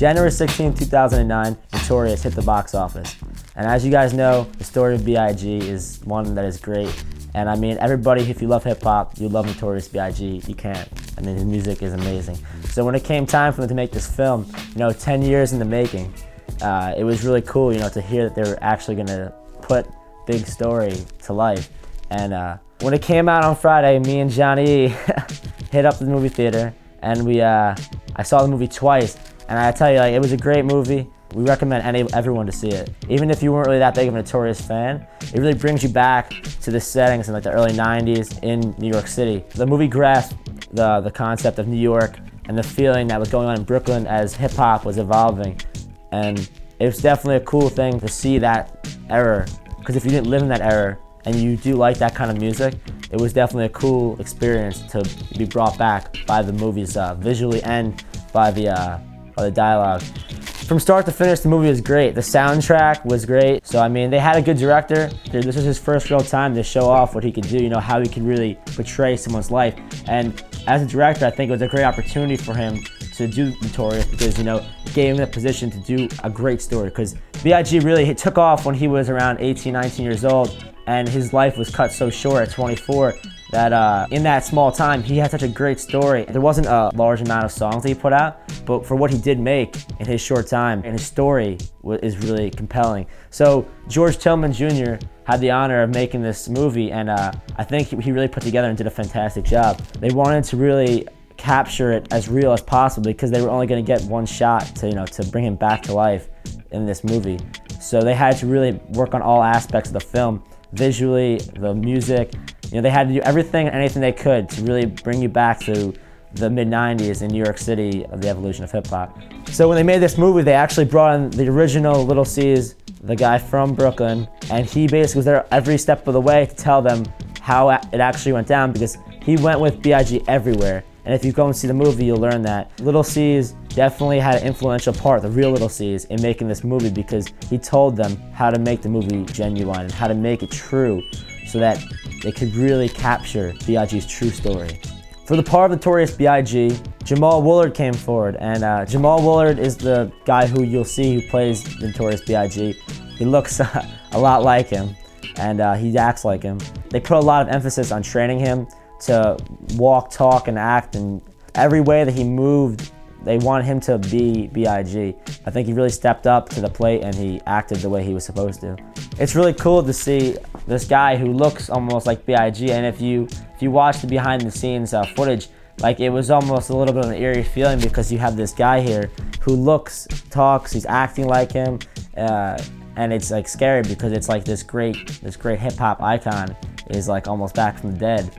January 16, 2009, Notorious hit the box office. And as you guys know, the story of B.I.G. is one that is great. And I mean, everybody, if you love hip hop, you love Notorious B.I.G. You can't. I mean, his music is amazing. So when it came time for them to make this film, 10 years in the making, it was really cool, to hear that they were actually gonna put big story to life. And when it came out on Friday, me and Johnny hit up the movie theater, and I saw the movie twice. And I tell you, it was a great movie. We recommend everyone to see it. Even if you weren't really that big of a Notorious fan, it really brings you back to the settings in the early 90s in New York City. The movie grasped the concept of New York and the feeling that was going on in Brooklyn as hip hop was evolving. And it was definitely a cool thing to see that era, because if you didn't live in that era and you do like that kind of music, it was definitely a cool experience to be brought back by the movies visually and by the dialogue. From start to finish, the movie was great. The soundtrack was great. So I mean, they had a good director. This was his first real time to show off what he could do, how he could really portray someone's life. And as a director, I think it was a great opportunity for him to do Notorious, because it gave him the position to do a great story. Because B.I.G. really took off when he was around 18, 19 years old, and his life was cut so short at 24 that in that small time, he had such a great story. There wasn't a large amount of songs that he put out, but for what he did make in his short time, and his story is really compelling. So George Tillman Jr. had the honor of making this movie, and I think he really put together and did a fantastic job. They wanted to really capture it as real as possible, because they were only going to get one shot to bring him back to life in this movie. So they had to really work on all aspects of the film, visually, the music. They had to do everything and anything they could to really bring you back to the mid-90s in New York City of the evolution of hip-hop. So when they made this movie, they actually brought in the original Little C's, the guy from Brooklyn, and he basically was there every step of the way to tell them how it actually went down, because he went with B.I.G. everywhere. And if you go and see the movie, you'll learn that Little C's definitely had an influential part, the real Little C's, in making this movie, because he told them how to make the movie genuine and how to make it true, so that they could really capture B.I.G.'s true story. For the part of Notorious B.I.G., Jamal Woolard came forward, and Jamal Woolard is the guy who you'll see who plays Notorious B.I.G. He looks a lot like him, and he acts like him. They put a lot of emphasis on training him to walk, talk, and act, and every way that he moved, they wanted him to be B.I.G. I think he really stepped up to the plate, and he acted the way he was supposed to. It's really cool to see this guy who looks almost like B.I.G. and if you watch the behind the scenes footage, it was almost a little bit of an eerie feeling, because you have this guy here who looks, talks, he's acting like him, and it's scary, because it's this great hip hop icon is almost back from the dead,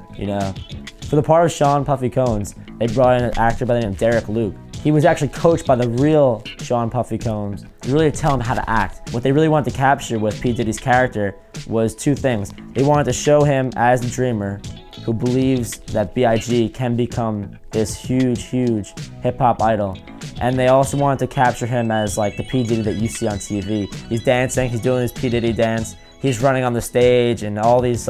For the part of Sean Puffy Combs, they brought in an actor by the name of Derek Luke. He was actually coached by the real Sean Puffy Combs, really to tell him how to act. What they really wanted to capture with P. Diddy's character was two things. They wanted to show him as the dreamer who believes that B.I.G. can become this huge hip-hop idol. And they also wanted to capture him as the P. Diddy that you see on TV. He's dancing, he's doing his P. Diddy dance, he's running on the stage and all these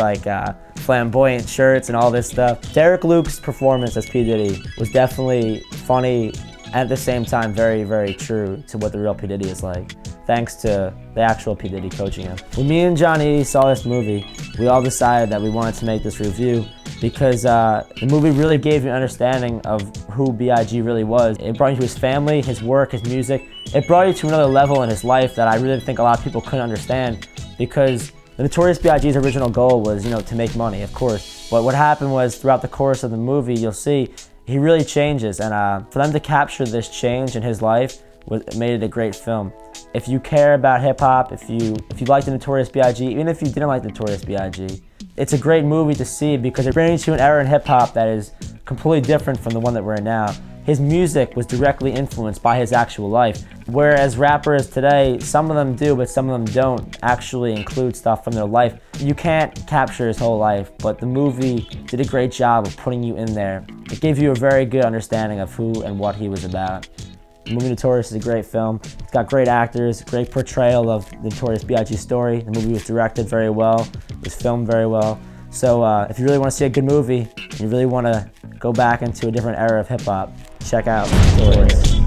flamboyant shirts and all this stuff. Derek Luke's performance as P. Diddy was definitely funny, and at the same time very true to what the real P. Diddy is like, thanks to the actual P. Diddy coaching him. When me and Johnny saw this movie, we all decided that we wanted to make this review, because the movie really gave you an understanding of who B.I.G. really was. It brought you to his family, his work, his music. It brought you to another level in his life that I really think a lot of people couldn't understand, because the Notorious B.I.G.'s original goal was, to make money, of course. But what happened was, throughout the course of the movie, you'll see, he really changes. And for them to capture this change in his life made it a great film. If you care about hip-hop, if you like the Notorious B.I.G., even if you didn't like the Notorious B.I.G., it's a great movie to see, because it brings you an era in hip-hop that is completely different from the one that we're in now. His music was directly influenced by his actual life, whereas rappers today, some of them do, but some of them don't actually include stuff from their life. You can't capture his whole life, but the movie did a great job of putting you in there. It gave you a very good understanding of who and what he was about. The movie Notorious is a great film. It's got great actors, great portrayal of the Notorious B.I.G. story. The movie was directed very well, it was filmed very well. So if you really want to see a good movie, and you really want to go back into a different era of hip-hop, check out Notorious.